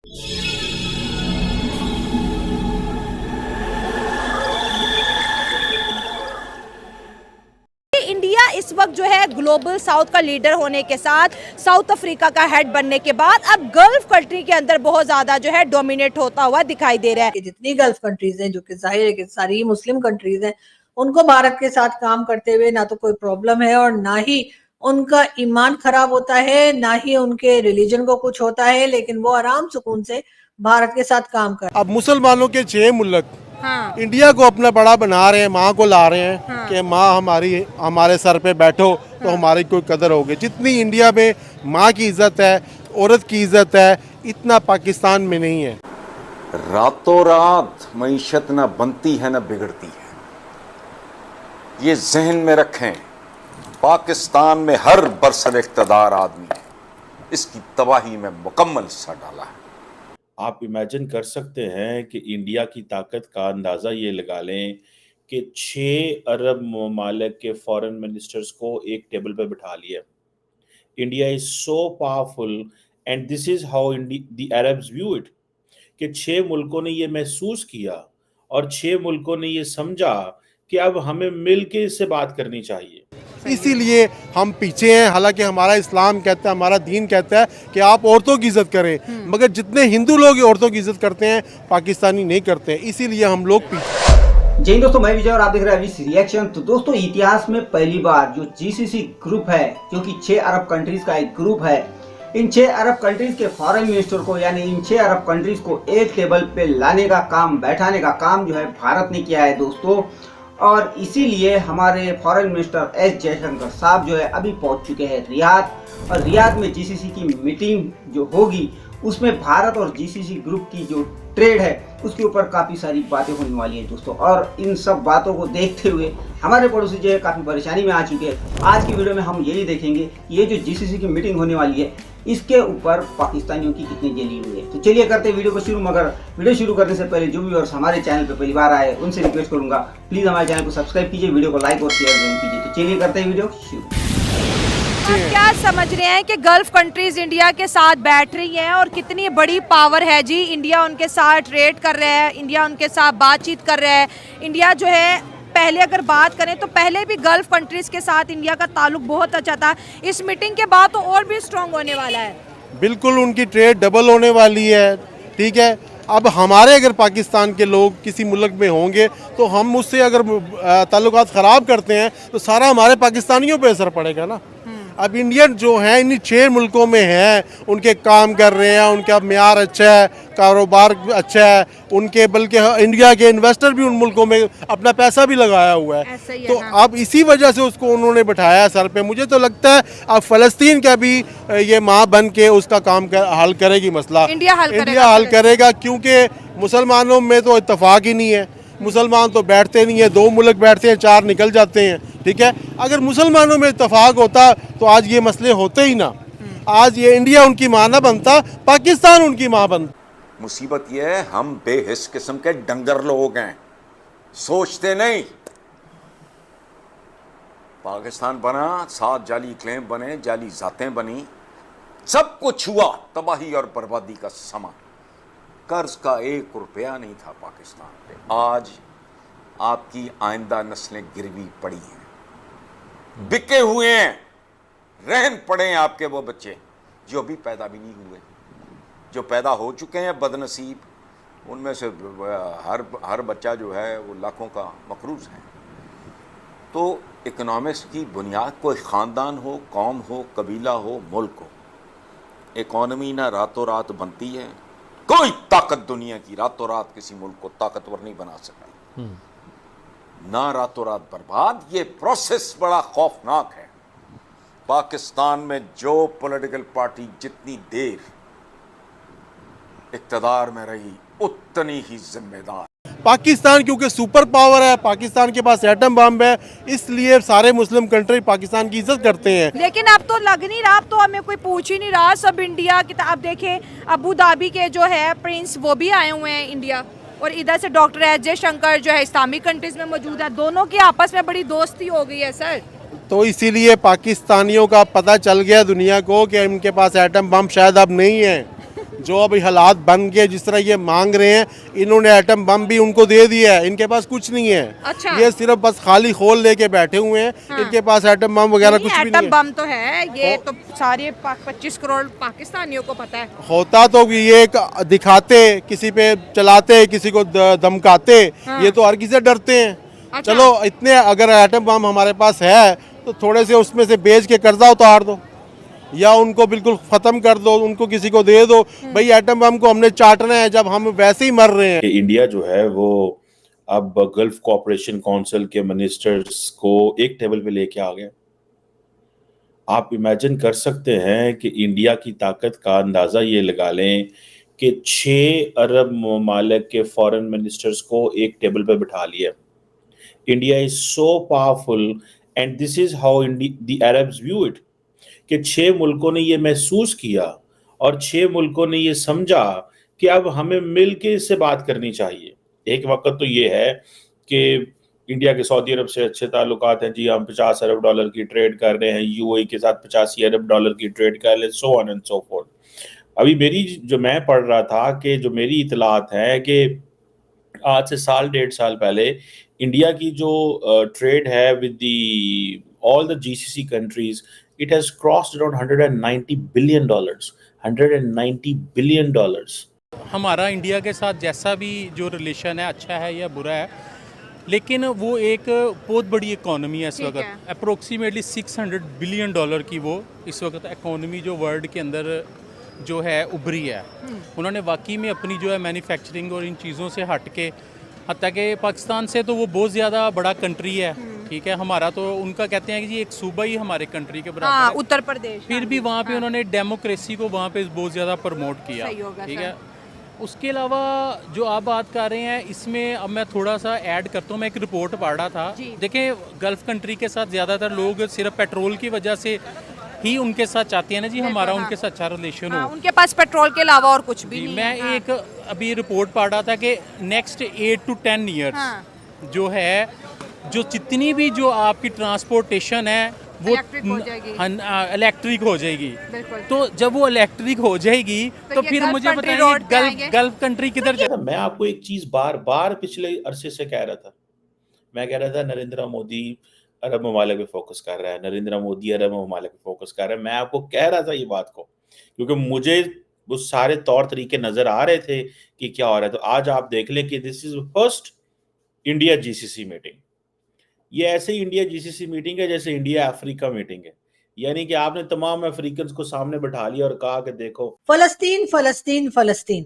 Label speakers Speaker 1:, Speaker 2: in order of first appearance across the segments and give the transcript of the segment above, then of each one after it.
Speaker 1: India इस वक्त जो है ग्लोबल साउथ का लीडर होने के साथ साउथ अफ्रीका का हेड बनने के बाद अब गल्फ कंट्री के अंदर बहुत ज्यादा जो है डोमिनेट होता हुआ दिखाई दे रहा है।
Speaker 2: जितनी गल्फ कंट्रीज हैं, जो कि जाहिर है कि सारी मुस्लिम कंट्रीज हैं, उनको भारत के साथ काम करते हुए ना तो कोई प्रॉब्लम है और ना ही उनका ईमान खराब होता है, ना ही उनके रिलीजन को कुछ होता है, लेकिन वो आराम सुकून से भारत के साथ काम कर।
Speaker 3: अब मुसलमानों के 6 मुल्क
Speaker 1: हाँ।
Speaker 3: इंडिया को अपना बड़ा बना रहे हैं, माँ को ला रहे हैं।
Speaker 1: हाँ।
Speaker 3: कि माँ हमारे सर पे बैठो तो हमारी कोई कदर होगी। जितनी इंडिया में माँ की इज्जत है, औरत की इज्जत है, इतना पाकिस्तान में नहीं है।
Speaker 4: रातों रात मईशत न बनती है न बिगड़ती है, ये जहन में रखें। पाकिस्तान में हर बरसर इख्तदार आदमी है, इसकी तबाही में मुकम्मल हिस्सा डाला है।
Speaker 5: आप इमेजिन कर सकते हैं कि इंडिया की ताकत का अंदाज़ा ये लगा लें कि 6 अरब ममालिक के फॉरेन मिनिस्टर्स को एक टेबल पर बिठा लिया। India is so powerful and this is how the Arabs view it कि 6 मुल्कों ने ये महसूस किया और 6 मुल्कों ने ये समझा कि अब हमें मिल के इससे बात करनी चाहिए।
Speaker 3: इसीलिए हम पीछे हैं। हालांकि हमारा इस्लाम कहता है, हमारा दीन कहता है कि आप औरतों की इज्जत करें, मगर जितने हिंदू लोग औरतों की इज्जत करते हैं पाकिस्तानी नहीं करते हैं, इसीलिए हम लोग पीछे।
Speaker 6: जय हिंद दोस्तों, मैं विजय और आप देख रहे हैं अभी रिएक्शन। तो दोस्तों, इतिहास में पहली बार जो जीसीसी ग्रुप है, जो कि 6 अरब कंट्रीज का एक ग्रुप है, इन 6 अरब कंट्रीज के फॉरेन मिनिस्टर को, यानी इन 6 अरब कंट्रीज को एक टेबल पे लाने का काम, बैठाने का काम जो है भारत ने किया है दोस्तों। और इसीलिए हमारे फॉरेन मिनिस्टर एस जयशंकर साहब जो है अभी पहुंच चुके हैं रियाद, और रियाद में जीसीसी की मीटिंग जो होगी उसमें भारत और जीसीसी ग्रुप की जो ट्रेड है उसके ऊपर काफ़ी सारी बातें होने वाली है दोस्तों। और इन सब बातों को देखते हुए हमारे पड़ोसी जो है काफ़ी परेशानी में आ चुके हैं। आज की वीडियो में हम यही देखेंगे ये जो जीसीसी की मीटिंग होने वाली है इसके ऊपर पाकिस्तानियों की कितनी जली हुई है। तो चलिए करते हैं वीडियो को शुरू। मगर वीडियो शुरू करने से पहले जो व्यूअर्स हमारे चैनल पर पहली बार आए उनसे रिक्वेस्ट करूंगा, प्लीज़ हमारे चैनल को सब्सक्राइब कीजिए, वीडियो को लाइक और शेयर जरूर कीजिए। तो चलिए करते हैं वीडियो शुरू।
Speaker 1: आप क्या समझ रहे हैं कि गल्फ कंट्रीज इंडिया के साथ बैठ रही हैं और कितनी बड़ी पावर है जी। इंडिया उनके साथ ट्रेड कर रहा है, इंडिया उनके साथ बातचीत कर रहा है। इंडिया जो है, पहले अगर बात करें तो पहले भी गल्फ कंट्रीज के साथ इंडिया का ताल्लुक बहुत अच्छा था। इस मीटिंग के बाद तो और भी स्ट्रांग होने वाला है।
Speaker 3: बिल्कुल, उनकी ट्रेड डबल होने वाली है। ठीक है, अब हमारे अगर पाकिस्तान के लोग किसी मुल्क में होंगे तो हम उससे अगर ताल्लुकात ख़राब करते हैं तो सारा हमारे पाकिस्तानियों पे असर पड़ेगा ना। अब इंडियन जो हैं इन 6 मुल्कों में हैं, उनके काम कर रहे हैं, उनका म्यार अच्छा है, कारोबार अच्छा है, उनके बल्कि इंडिया के इन्वेस्टर भी उन मुल्कों में अपना पैसा भी लगाया हुआ है। तो अब इसी वजह से उसको उन्होंने बैठाया सर पे। मुझे तो लगता है अब फ़लस्तीन का भी ये माँ बन के उसका काम हल करेगी मसला। इंडिया हल करेगा, क्योंकि मुसलमानों में तो इत्तेफाक ही नहीं है। मुसलमान तो बैठते नहीं है, 2 मुल्क बैठते हैं, 4 निकल जाते हैं। ठीक है, अगर मुसलमानों में इत्तेफाक होता तो आज ये मसले होते ही ना। आज ये इंडिया उनकी माँ ना बनता, पाकिस्तान उनकी माँ बनता।
Speaker 4: मुसीबत यह है हम बेहिस किस्म के डंगर लोग हैं, सोचते नहीं। पाकिस्तान बना, 7 जाली क्लेम बने, जाली जातें बनी, सब कुछ हुआ, तबाही और बर्बादी का समा। कर्ज का 1 रुपया नहीं था पाकिस्तान पे। आज आपकी आइंदा नस्लें गिरवी पड़ी हैं, बिके हुए हैं, रहन पड़े हैं आपके वो बच्चे जो अभी पैदा भी नहीं हुए। जो पैदा हो चुके हैं बदनसीब, उनमें से हर बच्चा जो है वो लाखों का मकरूज है। तो इकोनॉमिक्स की बुनियाद कोई ख़ानदान हो, कौम हो, कबीला हो, मुल्क हो, इकॉनमी ना रातों रात बनती है। कोई ताकत दुनिया की रातों रात किसी मुल्क को ताकतवर नहीं बना सका, ना रातों रात बर्बाद। ये प्रोसेस बड़ा खौफनाक है। पाकिस्तान में जो पॉलिटिकल पार्टी जितनी देर इक़्तिदार में रही उतनी ही जिम्मेदार।
Speaker 3: पाकिस्तान क्योंकि सुपर पावर है, पाकिस्तान के पास एटम बम है, इसलिए सारे मुस्लिम कंट्री पाकिस्तान की इज्जत करते हैं।
Speaker 1: लेकिन अब तो लग नहीं रहा, अब तो हमें कोई पूछ ही नहीं रहा। सब इंडिया की आप देखें, अबू धाबी के जो है प्रिंस वो भी आए हुए हैं इंडिया, और इधर से डॉक्टर एस जयशंकर जो है इस्लामिक कंट्रीज में मौजूद है। दोनों की आपस में बड़ी दोस्ती हो गई है सर।
Speaker 3: तो इसीलिए पाकिस्तानियों का पता चल गया दुनिया को कि इनके पास एटम बम शायद अब नहीं है। जो अभी हालात बन के जिस तरह ये मांग रहे हैं, इन्होंने एटम बम भी उनको दे दिया है, इनके पास कुछ नहीं है।
Speaker 1: अच्छा।
Speaker 3: ये सिर्फ बस खाली खोल लेके बैठे हुए हैं।
Speaker 1: हाँ।
Speaker 3: इनके पास एटम बम वगैरह
Speaker 1: नहीं,
Speaker 3: कुछ भी नहीं
Speaker 1: एटम
Speaker 3: है।
Speaker 1: बम तो है, ये तो सारे 25 करोड़ पाकिस्तानियों को पता है।
Speaker 3: होता तो ये एक दिखाते, किसी पे चलाते, किसी को धमकाते,
Speaker 1: हाँ।
Speaker 3: ये तो हर किसी से डरते हैं।
Speaker 1: अच्छा।
Speaker 3: चलो इतने अगर एटम बम हमारे पास है तो थोड़े से उसमें से बेच के कर्जा उतार दो या उनको बिल्कुल ख़त्म कर दो, उनको किसी को दे दो। भाई एटम बम को हमने चाटना है जब हम वैसे ही मर रहे हैं।
Speaker 5: कि इंडिया जो है वो अब गल्फ कोऑपरेशन काउंसिल के मिनिस्टर्स को एक टेबल पे लेके आ गया। आप इमेजिन कर सकते हैं कि इंडिया की ताकत का अंदाज़ा ये लगा लें कि 6 अरब ममालिक के फॉरेन मिनिस्टर्स को एक टेबल पे बिठा लिया। India is so powerful and this is how the Arabs view it कि 6 मुल्कों ने ये महसूस किया और 6 मुल्कों ने ये समझा कि अब हमें मिल के इससे बात करनी चाहिए। एक वक्त तो ये है कि इंडिया के सऊदी अरब से अच्छे ताल्लुकात हैं जी, हम 50 अरब डॉलर की ट्रेड कर रहे हैं, यूएई के साथ 85 अरब डॉलर की ट्रेड कर रहे हैं, so on and so fourth. अभी मेरी जो मैं पढ़ रहा था कि जो मेरी इतलात है कि आज से साल 1.5 साल पहले इंडिया की जो ट्रेड है with the all the GCC countries, it has crossed around 190 billion dollars. 190 billion dollars.
Speaker 7: हमारा इंडिया के साथ जैसा भी जो रिलेशन है, अच्छा है या बुरा है, लेकिन वो एक बहुत बड़ी इकोनॉमी है इस
Speaker 1: ठीक
Speaker 7: वक्त।
Speaker 1: है।
Speaker 7: अप्रोक्सीमेटली 600 बिलियन डॉलर की वो इस वक्त इकोनॉमी जो वर्ल्ड के अंदर जो है उभरी है। उन्होंने वाकई में अपनी जो है मैन्युफैक्चरिंग और इन चीज़ों से हट के, हत्ता कि पाकिस्तान से तो वो बहुत ज़्यादा बड़ा कंट्री है, ठीक है। हमारा तो उनका कहते हैं कि जी एक सूबा ही हमारे कंट्री के बराबर
Speaker 1: हाँ,
Speaker 7: है।
Speaker 1: उत्तर प्रदेश।
Speaker 7: फिर भी वहाँ पे
Speaker 1: हाँ।
Speaker 7: उन्होंने डेमोक्रेसी को वहाँ पे बहुत ज़्यादा प्रमोट किया,
Speaker 1: सही होगा
Speaker 7: ठीक
Speaker 1: सर।
Speaker 7: है। उसके अलावा जो आप बात कर रहे हैं, इसमें अब मैं थोड़ा सा ऐड करता हूँ। मैं एक रिपोर्ट पढ़ रहा था,
Speaker 1: जी।
Speaker 7: देखें गल्फ़ कंट्री के साथ ज़्यादातर लोग सिर्फ पेट्रोल की वजह से ही उनके साथ चाहते हैं ना जी हमारा
Speaker 1: हाँ।
Speaker 7: उनके साथ अच्छा रिलेशन
Speaker 1: हाँ,
Speaker 7: हो।
Speaker 1: उनके पास पेट्रोल के अलावा और कुछ भी
Speaker 7: जी,
Speaker 1: नहीं
Speaker 7: मैं
Speaker 1: है। हाँ।
Speaker 7: एक अभी रिपोर्ट पढ़ रहा था कि नेक्स्ट 8 to 10 ईयर्स
Speaker 1: हाँ।
Speaker 7: जो है, जो जितनी भी जो आपकी ट्रांसपोर्टेशन है वो
Speaker 1: इलेक्ट्रिक हो जाएगी।
Speaker 7: इलेक्ट्रिक हो जाएगी।
Speaker 1: बिल्कुल।
Speaker 7: तो जब वो इलेक्ट्रिक हो जाएगी
Speaker 1: तो
Speaker 7: तो
Speaker 1: ये
Speaker 7: फिर
Speaker 1: गल्फ
Speaker 7: मुझे
Speaker 1: कंट्री
Speaker 7: बताइए
Speaker 1: रोड पे आएंगे?
Speaker 7: गल्फ कंट्री किधर जाए।
Speaker 5: मैं आपको एक चीज बार बार पिछले अरसे से कह रहा था। मैं कह रहा था नरेंद्र मोदी अरब ममालिक पे फोकस कर रहा है, नरेंद्र मोदी अरब ममालिक पे फोकस कर रहा है। मैं आपको कह रहा था ये बात को, क्योंकि मुझे वो सारे तौर तरीके नजर आ रहे थे कि क्या हो रहा है। तो आज आप देख लें कि this is first India GCC meeting. ये ऐसे ही इंडिया जीसीसी मीटिंग है जैसे इंडिया अफ्रीका मीटिंग है, यानी कि आपने तमाम अफ्रीकन को सामने बैठा लिया और कहा कि देखो
Speaker 2: फलस्तीन फलस्तीन फलस्तीन।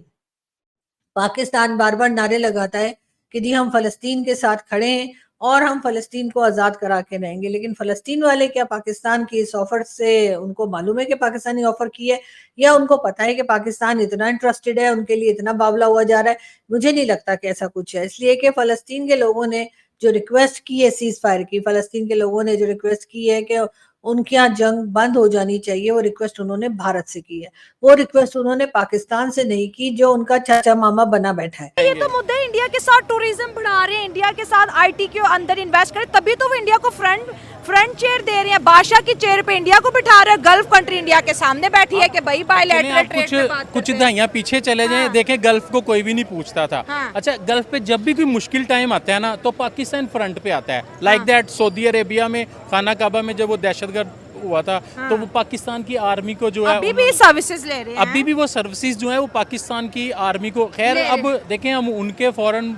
Speaker 2: पाकिस्तान बार बार नारे लगाता है कि जी हम फलस्तीन के साथ खड़े हैं और हम फलस्तीन को आज़ाद करा के रहेंगे, लेकिन फलस्तीन वाले क्या पाकिस्तान की इस ऑफर से उनको मालूम है कि पाकिस्तानी ऑफर की है, या उनको पता है कि पाकिस्तान इतना इंटरेस्टेड है, उनके लिए इतना बावला हुआ जा रहा है? मुझे नहीं लगता कि ऐसा कुछ है। इसलिए कि फलस्तीन के लोगों ने जो रिक्वेस्ट की है सीज फायर की, फलस्तीन के लोगों ने जो रिक्वेस्ट की है कि उनके यहाँ जंग बंद हो जानी चाहिए, वो रिक्वेस्ट उन्होंने भारत से की है। वो रिक्वेस्ट उन्होंने पाकिस्तान से नहीं की जो उनका चाचा मामा बना बैठा है।
Speaker 1: ये तो मुद्दे इंडिया के साथ टूरिज्म बढ़ा रहे हैं, इंडिया के साथ आईटी के अंदर इन्वेस्ट करें, तभी तो वो इंडिया को फ्रंट चेयर दे रहे हैं। बादशाह की चेयर पे इंडिया को बिठा रहे हैं, गल्फ कंट्री इंडिया के सामने बैठी है कि भाई बायलैटरल
Speaker 7: आप
Speaker 1: ट्रेड पे बात
Speaker 7: कुछ
Speaker 1: करते हैं।
Speaker 7: दहाइयाँ पीछे चले जाएं,
Speaker 1: हाँ।
Speaker 7: देखें गल्फ को कोई भी नहीं पूछता था।
Speaker 1: हाँ।
Speaker 7: अच्छा, गल्फ पे जब भी कोई मुश्किल टाइम आता है ना तो पाकिस्तान फ्रंट पे आता है। लाइक दैट सऊदी अरेबिया में खाना काबा में जब वो दहशतगर्द हुआ था तो वो पाकिस्तान की आर्मी को जो है
Speaker 1: अभी भी सर्विसेज ले रहे हैं।
Speaker 7: अभी भी वो सर्विसेज जो है वो पाकिस्तान की आर्मी को, खैर
Speaker 1: ले
Speaker 7: अब देखें हम उनके फॉरेन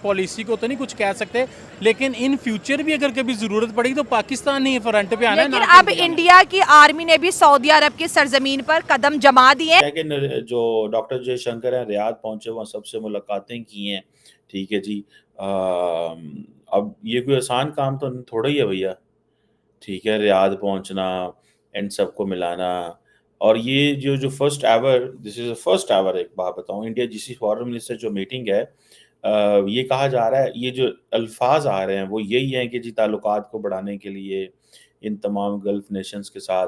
Speaker 7: पॉलिसी को तो नहीं कुछ कह सकते, लेकिन इन फ्यूचर भी अगर कभी जरूरत पड़ेगी तो पाकिस्तान ही फ्रंट पे आना है।
Speaker 1: लेकिन
Speaker 7: ना कि
Speaker 1: अब इंडिया की आर्मी ने भी सऊदी अरब की सरजमीन पर कदम जमा दिए।
Speaker 5: है कि जो डॉक्टर जयशंकर हैं रियाद पहुंचे, वहाँ सबसे मुलाकातें की हैं, ठीक है जी। अब ये कोई आसान काम तो थोड़ा ही है भैया, ठीक है, रियाद पहुंचना एंड सबको मिलाना। और ये जो first ever, this is first ever, एक बात बताऊं, इंडिया जीसी फॉरेन मिनिस्टर जो मीटिंग है, ये कहा जा रहा है, ये जो अल्फाज आ रहे हैं वो यही हैं कि जी ताल्लुकात को बढ़ाने के लिए इन तमाम गल्फ नेशंस के साथ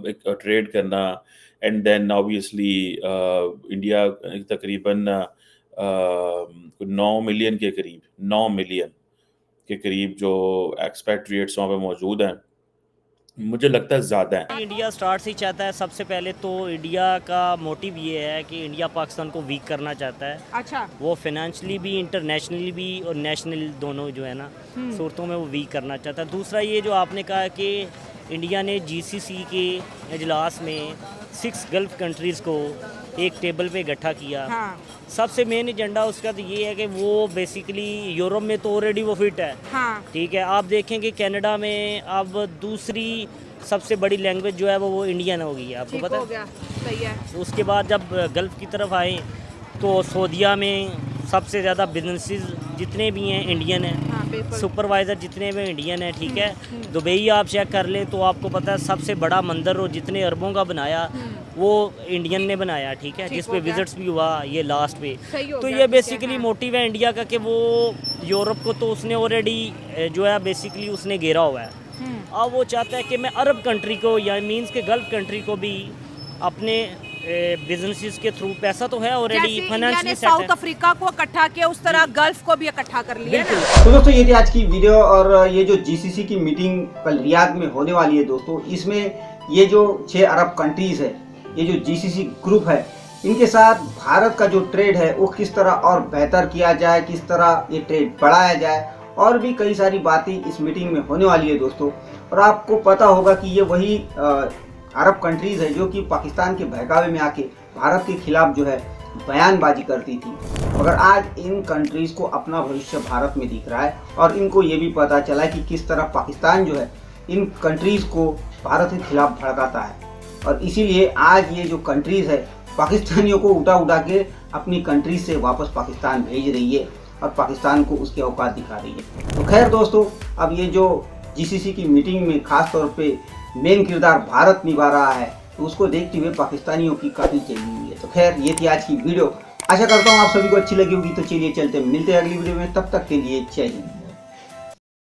Speaker 5: एक ट्रेड करना, एंड देन ऑब्वियसली इंडिया तकरीबन 9 मिलियन के करीब, 9 मिलियन के करीब जो एक्सपेट्रिएट्स वहाँ पे मौजूद हैं, मुझे लगता है ज़्यादा है।
Speaker 8: इंडिया स्टार्ट से ही चाहता है, सबसे पहले तो इंडिया का मोटिव ये है कि इंडिया पाकिस्तान को वीक करना चाहता है।
Speaker 1: अच्छा,
Speaker 8: वो फाइनेंशियली भी, इंटरनेशनली भी और नेशनल दोनों जो है ना सूरतों में वो वीक करना चाहता है। दूसरा ये जो आपने कहा कि इंडिया ने जीसीसी के इजलास में 6 गल्फ कंट्रीज़ को एक टेबल पे इकट्ठा किया।
Speaker 1: हाँ
Speaker 8: सबसे मेन एजेंडा उसका तो ये है कि वो बेसिकली यूरोप में तो ऑलरेडी वो फिट है,
Speaker 1: हाँ
Speaker 8: ठीक है। आप देखेंगे कनाडा में अब दूसरी सबसे बड़ी लैंग्वेज जो है वो इंडियन हो गई है, आपको
Speaker 1: ठीक
Speaker 8: पता
Speaker 1: हो
Speaker 8: है।
Speaker 1: गया, सही है।
Speaker 8: उसके बाद जब गल्फ़ की तरफ आए तो सऊदीया में सबसे ज़्यादा बिजनेसेस जितने भी हैं इंडियन हैं,
Speaker 1: हाँ बिल्कुल।
Speaker 8: सुपरवाइज़र जितने भी इंडियन हैं, ठीक है। दुबई आप चेक कर लें तो आपको पता है सबसे बड़ा मंदिर और जितने अरबों का बनाया वो इंडियन ने बनाया, ठीक है,
Speaker 1: ठीक
Speaker 8: जिस
Speaker 1: हो
Speaker 8: पे
Speaker 1: गया।
Speaker 8: विजिट्स भी हुआ ये लास्ट पे।
Speaker 1: सही हो
Speaker 8: तो
Speaker 1: गया,
Speaker 8: ये
Speaker 1: ठीक है,
Speaker 8: बेसिकली
Speaker 1: हाँ।
Speaker 8: मोटिव है इंडिया का कि वो यूरोप को तो उसने ऑलरेडी जो है बेसिकली उसने घेरा हुआ है। अब वो चाहता है कि मैं अरब कंट्री को या मींस के गल्फ कंट्री को भी अपने बिजनेसेस के थ्रू, पैसा तो है ऑलरेडी,
Speaker 1: जैसे इंडिया ने
Speaker 8: फाइनेंशियली
Speaker 1: साउथ
Speaker 8: सेट है।
Speaker 1: अफ्रीका को इकट्ठा किया, उस तरह गल्फ को भी इकट्ठा कर लिया ना।
Speaker 6: तो दोस्तों ये थी आज की वीडियो और ये जो जीसीसी की मीटिंग कल रियाद में होने वाली है दोस्तों, इसमें ये जो 6 अरब कंट्रीज है, ये जो जीसीसी ग्रुप है, इनके साथ भारत का जो ट्रेड है वो किस तरह और बेहतर किया जाए, किस तरह ये ट्रेड बढ़ाया जाए, और भी कई सारी बातें इस मीटिंग में होने वाली है दोस्तों। और आपको पता होगा कि ये वही अरब कंट्रीज है जो कि पाकिस्तान के बहकावे में आके भारत के खिलाफ जो है बयानबाजी करती थी, मगर आज इन कंट्रीज को अपना भविष्य भारत में दिख रहा है और इनको ये भी पता चला है कि किस तरह पाकिस्तान जो है इन कंट्रीज को भारत के खिलाफ भड़काता है। और इसीलिए आज ये जो कंट्रीज है पाकिस्तानियों को उठा उठा के अपनी कंट्रीज से वापस पाकिस्तान भेज रही है और पाकिस्तान को उसके औकात दिखा रही है। तो खैर दोस्तों, अब ये जो जीसीसी की मीटिंग में खास तौर पे मेन किरदार भारत निभा रहा है, तो उसको देखते हुए पाकिस्तानियों की काफ़ी चली हुई है। तो खैर ये थी आज की वीडियो, आशा करता हूँ आप सभी को अच्छी लगी होगी। तो चलिए चलते मिलते हैं अगली वीडियो में, तब तक के लिए जय हिंद।